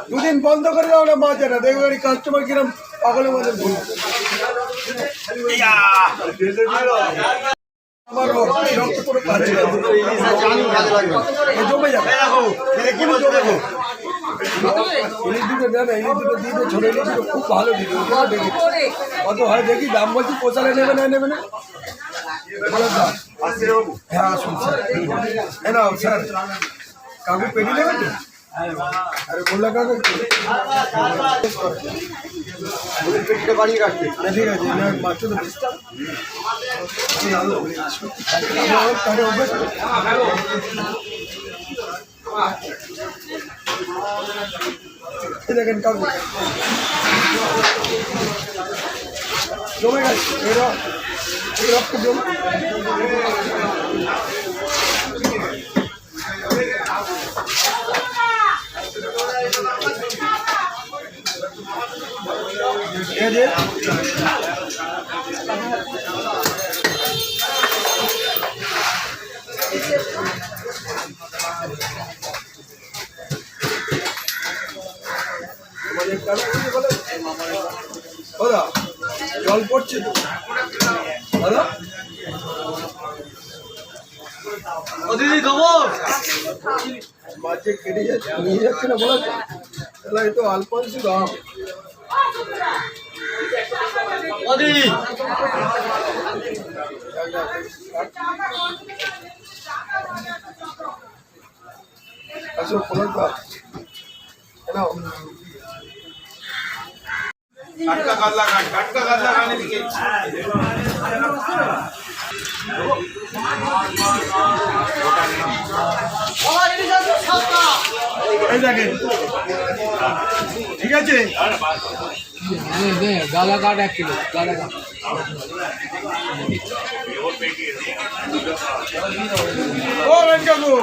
দুদিন বন্ধ করে দাও না বাজারে, দেখবে কাস্টমার কিরম পাগলের মধ্যে ঘুরে। আমার রক্ত পুরো কাছে জমে যাবে। ইলিশ দুটো দেন, ইলিশ দুটো দিতে ছোট ইলিশ দুটো খুব ভালো দিতে কত হয় দেখি, দাম বলছি পোষালে নেবে না নেবে না বলো দাম। হ্যাঁ আসুন স্যার, হ্যাঁ না স্যার কাকু পেটি নেবে তো? আরে বললে কাকু পেটিটা বাড়িয়ে রাখতে। ঠিক আছে মাত্র তো বুঝতাম দেখেন কাকু জমে গেছে, এই রক্ত জমে দাদা জল পড়ছে তো দাদা। দিদি খবর মাঝে কেটে যাচ্ছে, নিয়ে যাচ্ছে না বলা তাহলে এই তো আলপাংশ দাম। আসো ফোন টাটকা কাতলা খানে দিকে এই দেখেন ঠিক আছে গালা কাঠ 1 কিলো গালা কাঠ। ও কাকু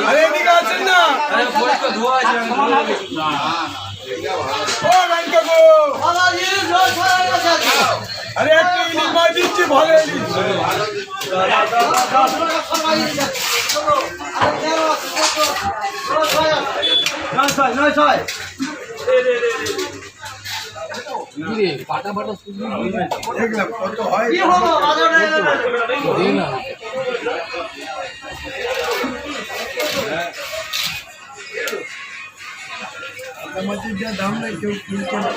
আরে এদিকে আছেন না? ও কাকু আরে একটা ইলিশ মাছ দিচ্ছি, ভালো ইলিশ। পাটা পাটা দেখলাম কত হয় না মাছের যা দাম নাই কেউ কিনছে না।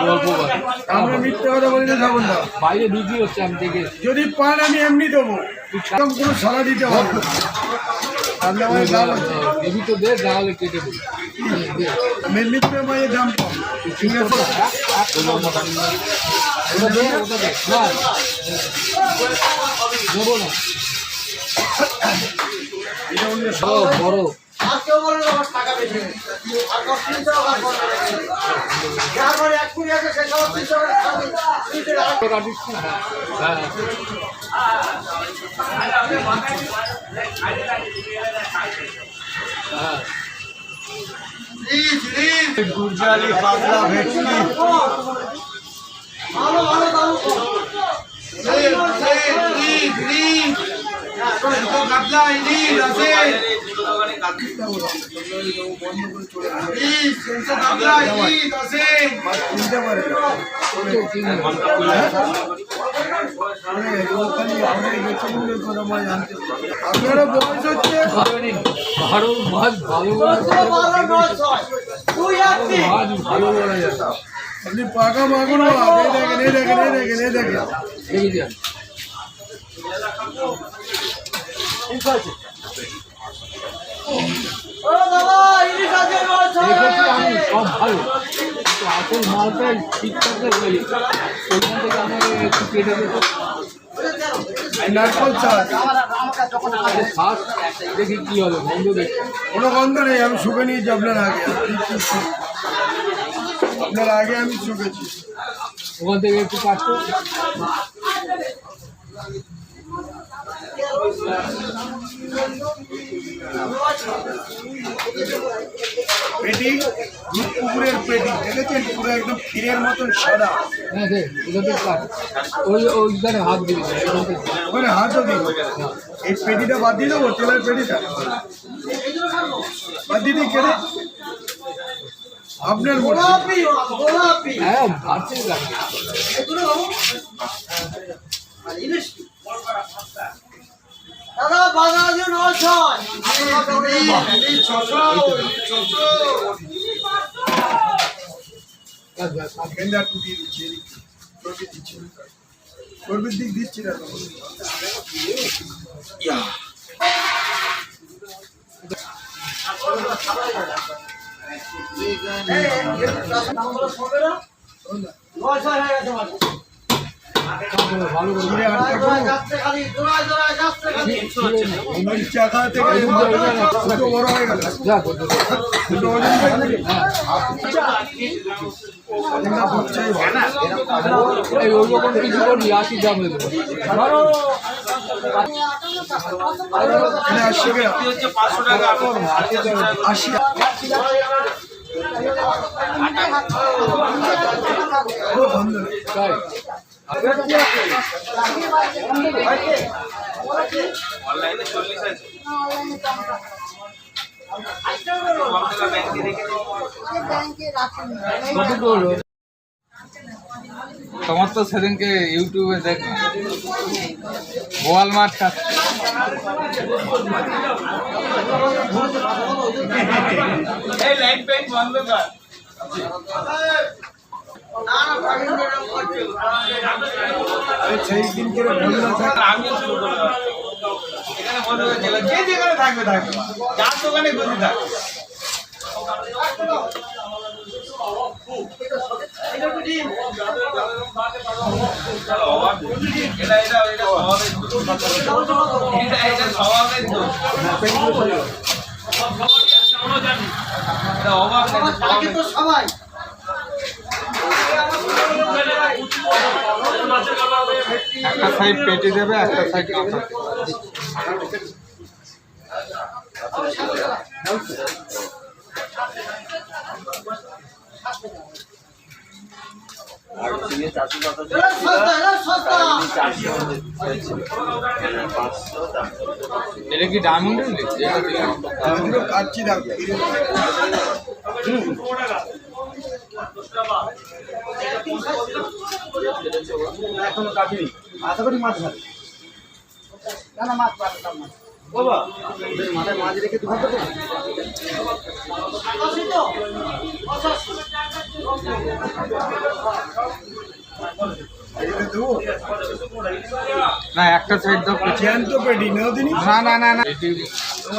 গল্প করে আমরা মিথ্যে কথা বলি না শ্রাবণ দা, বাইরে বিক্রি হচ্ছে আমি দেখে। যদি পান আমি এমনি দেবো, কোনো সারা দিতে হবে না। তাহলে আমার দাম আছে দেবি তো দে, না হলে কেটে দেবো। মেদিনীপুরের মায়ের দাম কম, ঠিক আছে নেবো না এটা অন্য বড় কাটিস না। হ্যাঁ হ্যাঁ গুরজালি পাতলা ভেটকি কাতলা ইলিশ আছে, কাতলা ইলিশ আছে। কিনতে পারে আপনারা বয়স হচ্ছে ভালো মাছ, ভালো মাছ ভালো বলা যায়। আপনি পাকা মাগুর মাছ এই দেখেন এই দেখেন এই দেখেন এই দেখেন দেখে যান আমি সব ভালো, আসল মালটাই ঠিকঠাক হয়ে ওইখান থেকে আমাকে একটু কেটে দেবো। নারকল চাষ শ্বাস দেখি কি হবে, বন্ধ দেখি কোনো গন্ধ নেই, আমি শুকে নিয়েছি আপনার আগে, আপনার আগে আমি শুকেছি। ওখান থেকে একটু কাটতো। পেটি দুধ পুকুরের পেটি দেখেছেন পুরো একদম ক্ষীরের মতন সাদা। হ্যাঁ দে ওখান থেকে কাট ওইখানে হাত দিবি ওখানে হাতও দিব। এই পেটিটা বাদ দিয়ে দেবো, তেলের পেটিটা বাদ দিয়ে দিই কেটে আপনার হ্যাঁ ভাবছি কাট দাদা বাজার দিয়ে 900 করবির দিক দিচ্ছি না তো। ভালো করে চা খাওয়াতে গেলে দুটো বড় হয়ে গেল। যা দুটো ওজন হয়ে গেল। ওজনটা বুঝছেই ভালো। এই ওই রকম কিছু করি 80 গ্রাম হয়ে দেবো এটা 80 গ্রাম। হচ্ছে 500 টাকা 80 খুব সুন্দর। তাই অনলাইনে 40 আছে কমটা ব্যাংকে রেখে কত হলো তোমার তো সেদিনকে ইউটিউবে দেখ না বোয়াল মাছ খাচ্ছে এই লাইট পেইন্ট বন্ধ কর সেই দিন করে বললো আমি শুরু করলাম এখানে বন্ধ করে দিল যে যেখানে থাকবে থাকবে যার দোকানে খুশি থাক এটা স্বভাবের দোষ এটা অভাব সবাই একটা সাইড পেটে দেবে একটা সাইড কাঁচা এটা কি ডায়মন্ডের কাটছি দাও। এখনো কাটিনি আশা করি মাছ ধরে না না মাছ পারতাম না বাবা মাথায় মাছ রেখে দু ঘন্টা এটা দেবো না একটা সাইড দাও জ্যান্ত পেটি নাও দিনি। না না না না এটি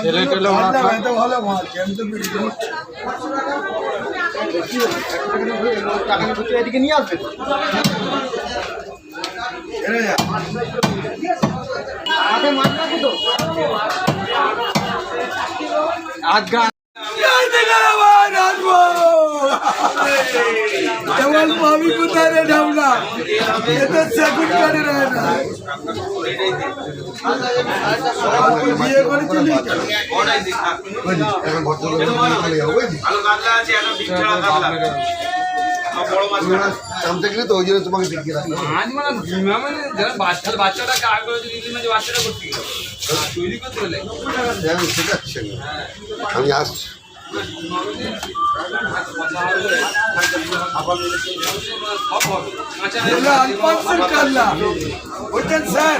ছেলে টেলে ওরা ভালো, এত ভালো মাছ জ্যান্ত পেটি দেবো। টাকা নিয়ে এদিকে নিয়ে আসবে এরে যা। মাঠে মাছ রাখো তো আজ গান কেবল আমি কোথায় রে ঢাবলা এতে সেকুন্ড কাটে রয় না। বিয়ে করেছিলি ভালো কাতলা আছে একটা বিছানা কাতলা বড় মাছ কাম দেখলে তো ওই জন্য তোমাকে দেখিয়ে রাখলাম। আজ মানে ভীমা মানে যারা বাচ্চাটা কাজ করে দিলি মানে বাচ্চাটা করতে গেল তৈরি করতে হলে আমি শেখাচ্ছি না, আমি আসছি। আলফান্সের কাল্লা বলছেন স্যার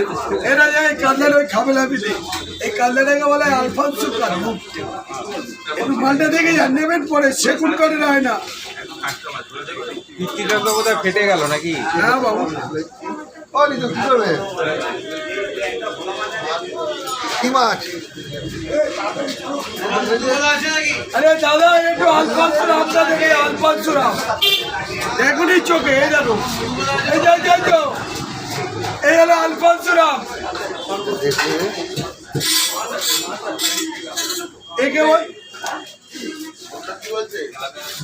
এরা যায় কাল্লার ওই খাবেলা দিতে এই কাল্লাটাকে বলে আলফান্সুর কাল্লা। একটু মালটা দেখে যান নেবেন পরে সেকুন্ড করে হয় না। পিত্তিটা তো বোধহয় ফেটে গেল নাকি হ্যাঁ বাবু ও নিতো কি করবে? কি মাছ? আরে দাদা একটু আলফান্সুর আমটা দেখে আলফান্সুর আম দেখুনই চোখে এই দেখো এই যে এই হলো আলফান্সুর আম। একে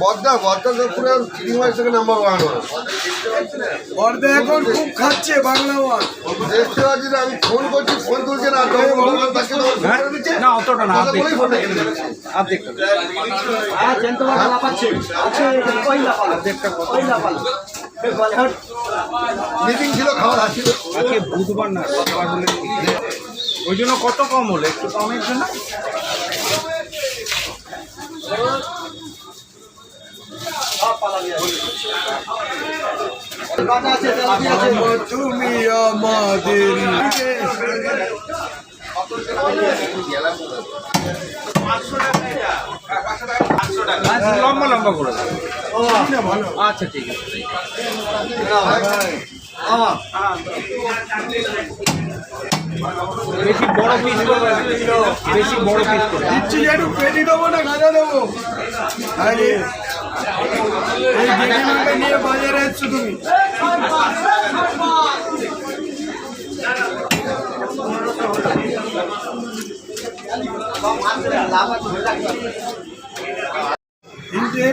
বর্ধা তো পুরো চিংড়ি মাছ থেকে নাম্বার 1 বর্দা এখন খুব খাচ্ছে বাংলা মাছ। দেখতে পাচ্ছি না, আমি ফোন করছি, ফোন তুলছে না, তখন বললাম তাকে না অতটা না, কথা বলেই ফোনটা কেটে দিচ্ছে। হ্যাঁ জ্যান্ত মাছ লাফাচ্ছে আছে ওই লাফালা ওই লাফালা মিটিং ছিল, খাওয়ার আসছিল। আজকে বুধবার না, গতবার হলে ওই জন্য কত কম হলো, একটু কমের জন্য। তুমি আমাদের লম্বা লম্বা করে দেবো। আচ্ছা ঠিক আছে। বেশি বড় পিস করবে না, বেশি বড় পিস করবে। দিচ্ছি একটু পেটি দেবো না গাঁজা দেবো? আরে এই জেঠিমাকে নিয়ে বাজারে এসছো তুমি? তিনটে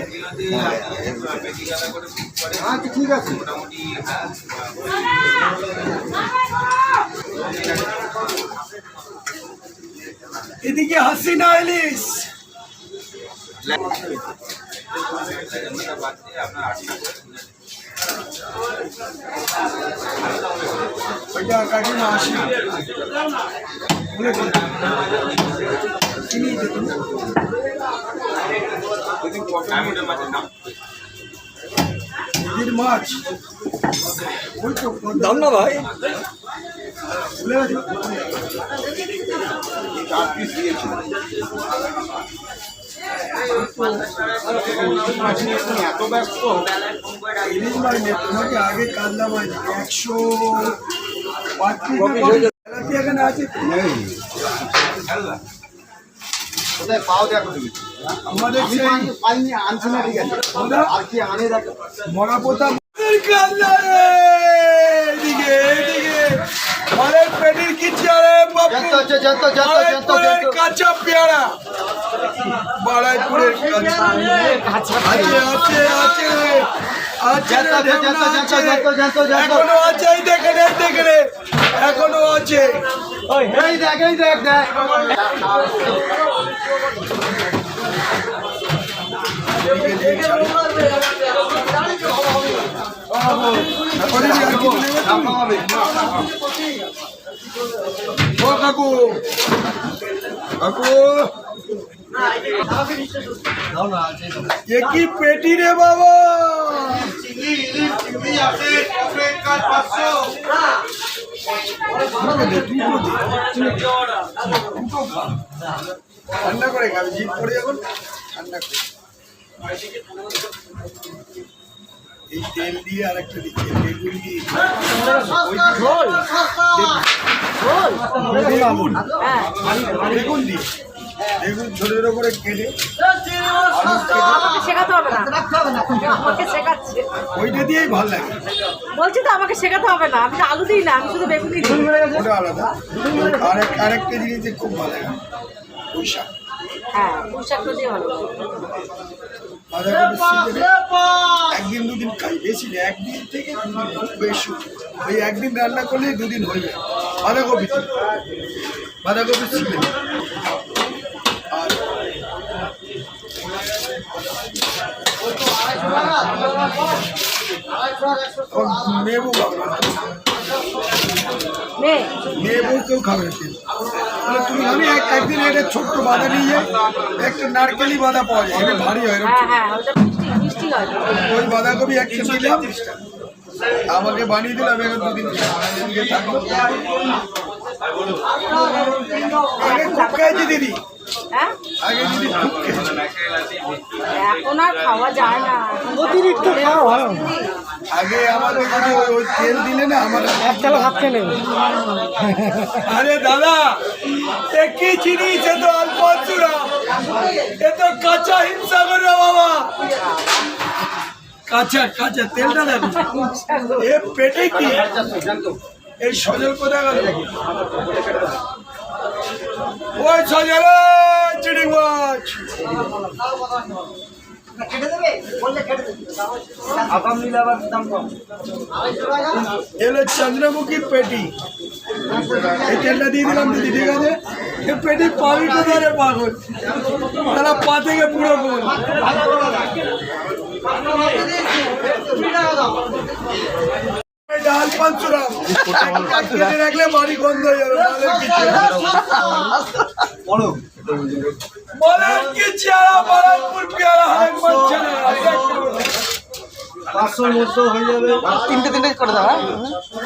আচ্ছা ঠিক আছে। এদিকে হাসিনা ইলিশ ওইটা কাকিমা আসি বলে চিনি দিতে নদীর মাছ ওই তো দাম না ভাই ভুলে গেছো এত ব্যস্ত ইলিশ মাছ নেই তোমাকে আগে কান্দা মাছ 135 এখানে আছে কোথায় পাও দেখো তুমি? আমাদের আমি সেই পাইনি, আনছি না, ঠিক আছে। আর কি আনে দেখো। মরা পোতা কান্দা রে এদিকে এদিকে অনেক পেটির কিচ্ছে রে বাপু বাড়াইপুরের কাঁচা পেয়ারা বাড়াইপুরের কাঁচা আছে আছে আছে আছে এখনো আছে এই দেখে রে এখনো আছে এই দেখ ও কাকু কাকু এ কি পেটি রে বাবা ঠান্ডা করে খাবি জিপ করে এখন ঠান্ডা করে এই তেল দিয়ে আরেকটা দিচ্ছে বেগুন দিয়ে বেগুন দিয়ে বেগুন ছোটের ওপরে কেটে আমাকে শেখাতে হবে না, আমাকে শেখাচ্ছে। ওইটা দিয়েই ভালো লাগে বলছি তো আমাকে শেখাতে হবে না, আমি তো আলু দিই না, আমি শুধু বেগুন দিই। ওটা আলাদা আরেকটা জিনিস দিয়ে খুব ভালো লাগে পুঁই শাক হ্যাঁ পুঁই শাকটা দিয়ে ভালো লাগে। বাঁধাকপি সিজনে একদিন দুদিন খাই, বেশি না, একদিন থেকে দুদিন খুব বেশি। ওই একদিন রান্না করলে দুদিন হয়ে যায় বাঁধাকপি সিজনে। আর নেবু নেবু কেউ খাবে না তেল। বলে তুমি আমি একদিন একটা ছোট্ট বাঁধা নিয়ে যাই, একটা নারকেলি বাঁধা পাওয়া যায়, এটা ভারী হয় এরকম। হ্যাঁ হ্যাঁ ওটা মিষ্টি মিষ্টি হয়। ওই বাঁধাকপি একটা দিলাম, আমাকে বানিয়ে দিলাম, এখন দুদিন থাকলো। আগে খুব খেয়েছি দিদি, হ্যাঁ আগে দিদি খুব খেয়েছি। এখন আর খাওয়া যায় না, অতিরিক্ত খাওয়া ভালো। আগে আমাদের যদি ওই তেল দিলে না আমার একতলা ভাত খেলে আরে দাদা এ কি জিনিস, এ তো অল্প চূড়া, এ তো কাঁচা হিংসা করে বাবা, কাঁচা কাঁচা তেলটা দেখো এ পেটে কি এই সজল কোথায় গেল? ওই সজল চিড়ি মাছ কেটে দেবে বললে কেটে দেবে আগাম নিলে আবার দাম কম এলো চন্দ্রমুখী পেটি এই তেলটা দিয়ে দিলাম দিদি, ঠিক আছে? এই পেটি পাবি কোথায় রে পাগল? তারা পা থেকে পুরো গোল। এটা আলপানসুরাম কেটে রাখলে বাড়ি গন্ধ হয়ে যাবে। বলেন কি চেহারা, বারানপুর পেয়ারা হারেক মানছে না। 500 মতো হয়ে যাবে তিনটে করে দাও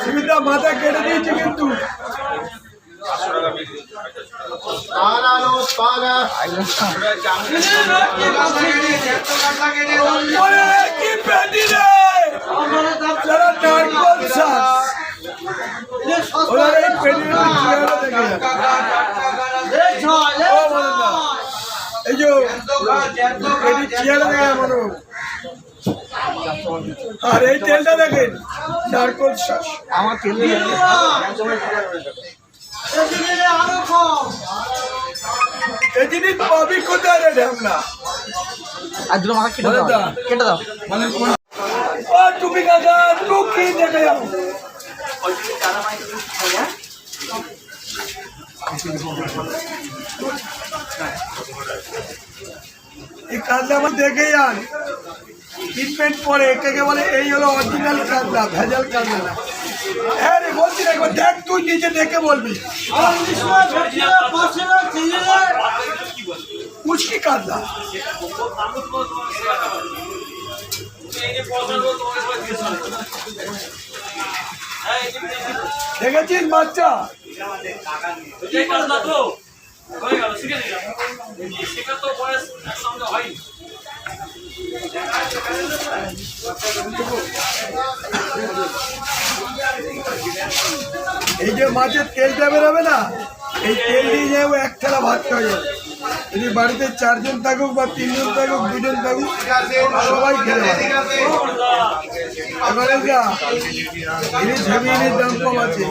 সুবিধা মাথা কেটে দিয়েছে কিন্তু বলে কি পেটি রে, যারা নারকল শাক ওরা এই পেটির চেহারা দেখে ও বলেন না, এই যে পেটির চেহারা দেখে মনে আর এই তেলটা দেখেন নারকল শাক। আমার তেল এই জিনিস পাবি কোথায় রে ঢ্যামলা? আর দুটো মাথা কেটে দাও মানে ও তুমি কাকা তুই কি দেখে যাও এই কাঁদলা আমার দেখে যান ট্রিটমেন্ট পরে একে বলে এই হলো অরিজিনাল কাঁদলা, ভেজাল কাঁদলা না। হ্যাঁ রে বলছি না, একবার দেখ তুই নিজে দেখে বলবি মুশকি কাঁদলা। দেখেছিস বাচ্চা এই যে মাছের তেলটা বেরোবে না, এই তেল দিয়ে যাবো এক থালা ভাত খাওয়া যাবে। যদি বাড়িতে 4 জন থাকুক বা 3 জন থাকুক 2 জন থাকুক সবাই খেতে পারে। এবারে যা ইলিশ হেভি ইলিশ দাম কম আছে,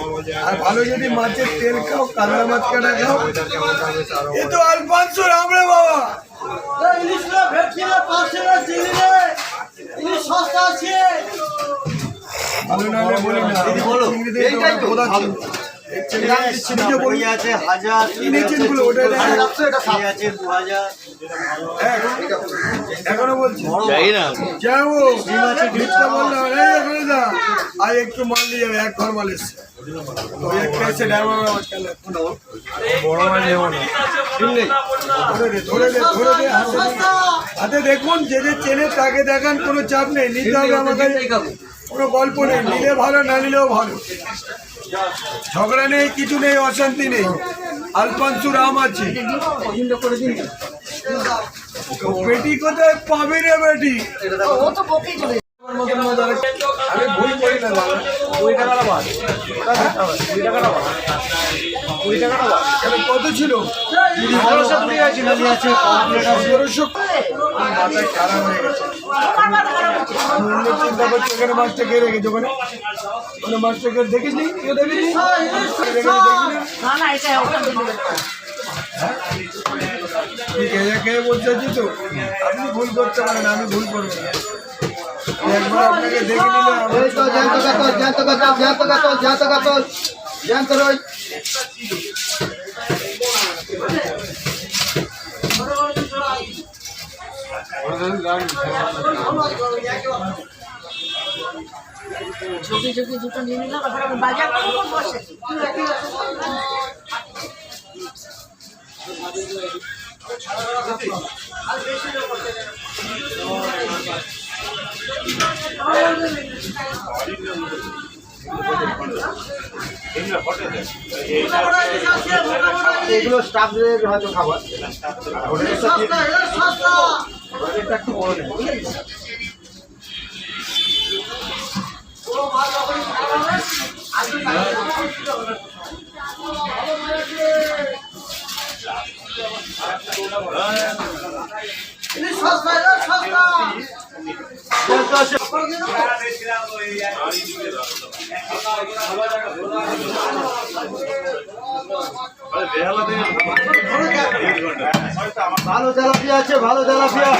আর ভালো যদি মাছের তেল খাও, কাতলা মাছ কাটা খাও, এ তো আলফানসোর আমরা বাবা। ভালো না হলে বলি না, চিংড়িতে বোধা ছিল এখনো বলছি যাবো আর একটু মাল নিয়ে যাবে, এক ঘর মাল এসছে হাতে দেখুন, যে যে চেনে তাকে দেখান, কোনো চাপ নেই, নিতে হবে আমাকে, কোনো গল্প নেই, নিলে ভালো না নিলেও ভালো, ঝগড়া নেই, কিছু নেই, অশান্তি নেই। আলফানসুর আম আছে, পেটি কোথায় পাবি রে বেটি? আমি ভুল করি না দাদা, 20 টাকাটা বাদ, 20 টাকাটা বাদ, 20 টাকাটা বাদ। কত ছিল? 1500 মাথায় খারাপ হয়ে গেছে। অন্য চিন্তা করছি, ওখানে মাছটা কে রেখেছে? ওখানে মাছটা কে দেখিসনি? কেউ দেখিনি? কে বলতে তো আপনি ভুল করতে পারেন, আমি ভুল করবো না। একবার আপনাকে দেখে নিলে ঝুঁকি ঝুঁকি দুটো নিয়ে নিলাম, বাজার করবো বসে। এগুলো স্টাফদের হয়তো খাবার একটু বড় নেই। ভালো তেলাপিয়া আছে, ভালো তেলাপিয়া।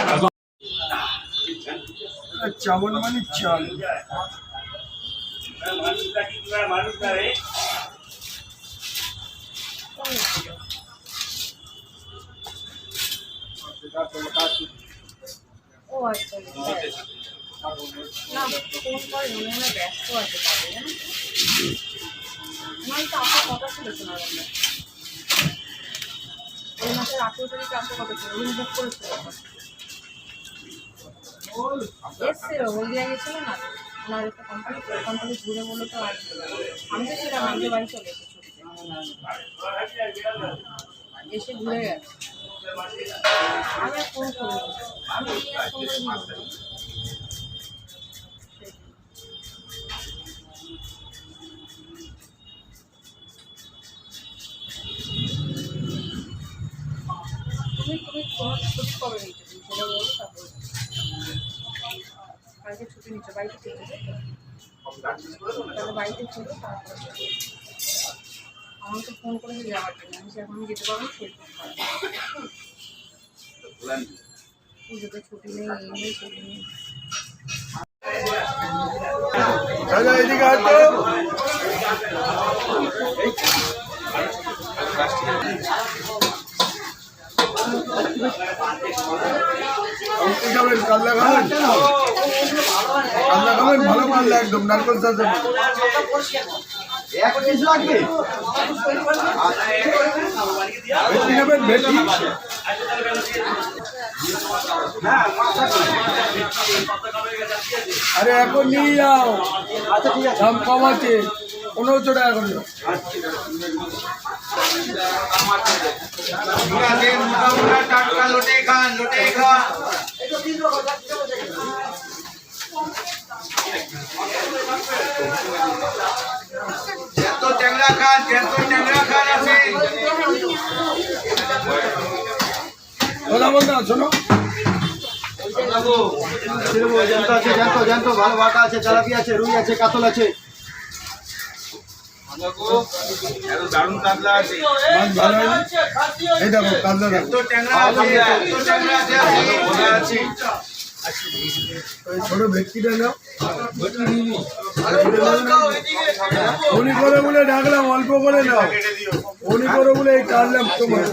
চামন মানে চাল। ও আচ্ছা না ফোন করে মনে হয় ব্যস্ত আছে তাহলে জানো তো আপনার কথা ছিল শোনার জন্য এই মাসের 18 তারিখে আপনার কথা ছিল রুম বুক করেছিল এসছিল হলদিয়া গেছিল না ওনার একটা কোম্পানি ঘুরে বললো তো আর আমি তো সেটা আমাদের বাড়ি চলে এসে ছুটিতে এসে ঘুরে গেছে আমি আর ফোন করে আমি আর ফোন করে তুমি তোমার ছুটি কবে নিচ্ছ তুমি সেটা বলো তারপর কালকে ছুটি নিচ্ছ বাড়িতে থেকে তাহলে বাড়িতে ছিল তারপর আমাকে ফোন করে যাওয়ার জন্য আমি সেরকম যেতে পারবো সেই পুজোতে ছুটি নেই এই নেই ছুটি নেই দাদা এদিকে আসো। খাবেন কাল্লা খাবেন কাল্লা খাবেন ভালো কাল্লা একদম নারকল চাষে ভেটকি নেবেন ভেটকি আরে এখন নিয়ে যাও দাম কম আছে 1500 টাকা করে টাটকা লোটে খান যত ট্যাংরা খান আছে কথা বলতে শোনো জানতো ভালো বাটা আছে চালাপি আছে রুই আছে কাতল আছে দারুণ কাতলা আছে মাছ ভালো এই দেখো কাতলা দেখো ওই ছোট ভেটকিটা নাও উনি করে বলে ডাকলাম অল্প করে নাও উনি করে বলে এই কাটলাম তোমার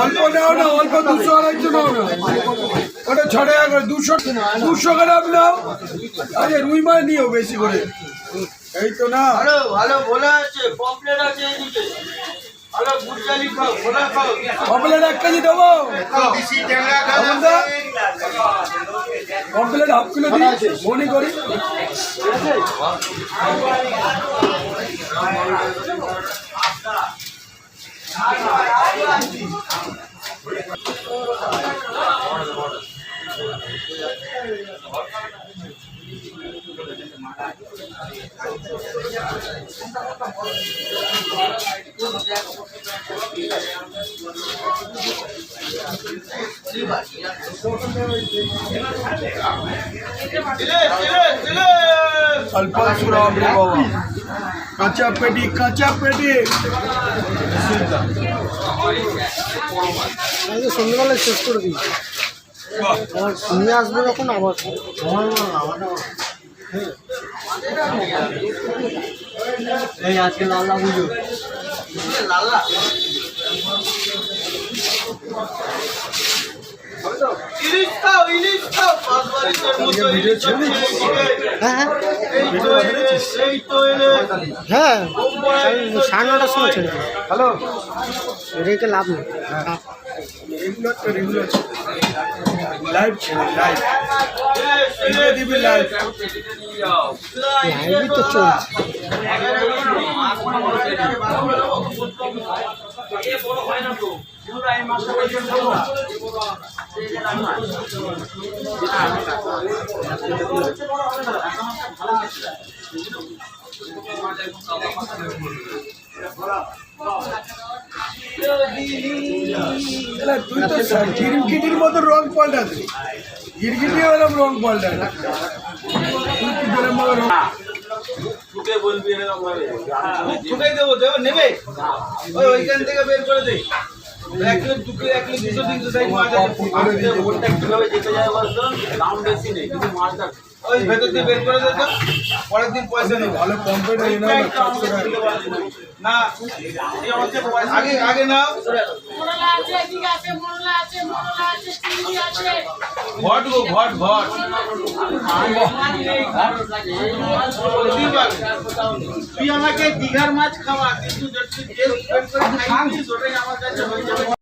অল্প নাও না অল্প 200 250 নাও না ওটা 6 টাকা করে 200 গ্রাম নাও আরে রুই মাছ নিও বেশি করে এই তো না ভালো ভোলা আছে পমপ্লেট আছে এইদিকে ভালো গুড়চালি খাও ভোলা খাও কমপ্লেট 1 কেজি দেবো বেশি ট্যাংরা খান কমপ্লেট হাফ কিলো দিই মনে করি अल्पासुर बाबा काचा पेटी সন্ধ্যাবেলা শেষ করে দিই নিয়ে আসবো যখন আবার এই আজকে লাল্লা বুঝো লাল্লা ইলিশ খাও পাঁচবাড়ির মতো ইলিশ হ্যাঁ হ্যাঁ 9:30টার সময় ছেড়ে হ্যালো রেখে লাভ নেই रेगुलर तो रेगुलर लाइव लाइव दिबी लाइव লাইভই তো চলছে তুই তো গিরগিটির মতো রং পাল্টাতে গিরগিটি এরকম রং পাল্টাতে তুই কি জলের মতো রং ঢুকে বলবি এরকম ভাবে ঢুকেই দেবো নেবে ওইখান থেকে বের করে দে 1 কিলো 2 কিলো 1 কিলো 200 300 সাইজ মাছ আছে ওটা কিভাবে যেতে যায় বলতো দাম বেশি নেই কিন্তু মাছটা ওই ভেতর দিয়ে বের করে দে তো পরের দিন পয়সা নেই ভালো পম্পেট হয়ে না না এই আমাকে আগে আগে নাও মোরলা আছে, ঠিক আছে, মোরলা আছে, চিংড়ি আছে। ভট গো ভট ভট তুই আমাকে দীঘার মাছ খাওয়া কিন্তু যে বের করে খাইছিস ওটাই আমার কাছে হয়ে যাবে